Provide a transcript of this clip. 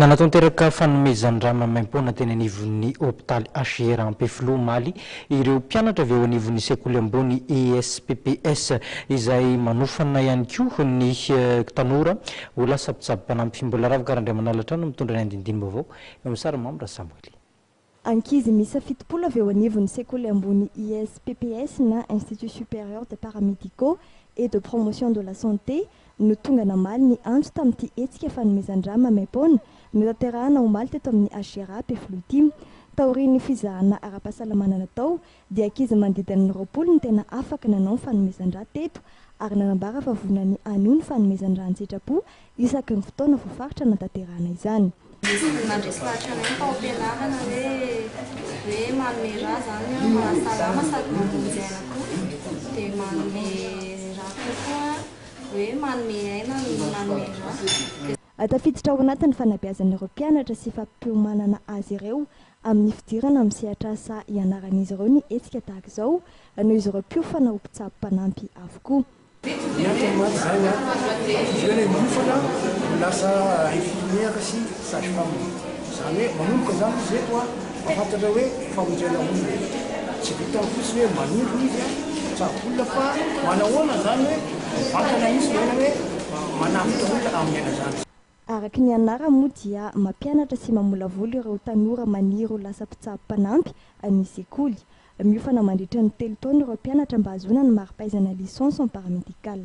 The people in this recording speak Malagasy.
Nanatanteraka fanomezan-drama maim-poana teny anivon'ny hôpitaly HR Ampefilo Maly ireo mpianatra avy eo anivon'ny sekoly ambony ESPPS izay manofana ihany koa ny tanora ho lasa mpitsabo-panampy. Mbola ravaka manalatra no mitondra ny andinidiny vaovao Sara Mamra Samuel. Ankizy miisa 7 avy eo anivon'ny sekoly ambony ESPPS na Institut supérieur des paramédicaux et de promotion de la santé no tonga namaly ny antso tamin'ity hetsika fanomezan-drama maim-poana notanterahana omaly teto amin'ny HR Ampefilo ity. Taorian'ny fizahana ara-pahasalamana natao dia ankizy manodidina ny 20 ny tena afaka nanao ny fanomezan-drà teto ary nanambara fa vonany anio ny fanomezan-drà ny sitrapo isaky ny fotoana voafaritra natanterahana izany. Mandresy lahatra anay tao am-pianarana hoe manome rà zany mahasalama sady mamonjy aina koa dia manome rà kokoa hoe manome aina no manome rà. Tafiditra ao anatin'ny fanabeazan'ireo mpianatra sy fampiomanana azy ireo amin'ny fidirana amin'ny sehatra asa ianaran'izy ireo ny hetsika tahaka izao noho izy ireo mpiofana ho mpitsabo-panampy avokoa. Lasa infirmière sy sage-femme zany hoe manomboka zany izy eto a mahafantatra hoe famonjena olona tsy vitany fotsiny hoe manimbo izy a tsabolona fa manahoana zany hoe vantana izy ena hoe manamitra olona amin'ny aina zany. Araky ny anara moa dia mampianatra sy mamolavoly ireo tanora maniry ho lasa mpitsabo-panampy amin'ny sekoly. Miofana mandritra ny 3 taona ireo mpianatra mba hahazoana ny mari-pahaizana licence en paramédical.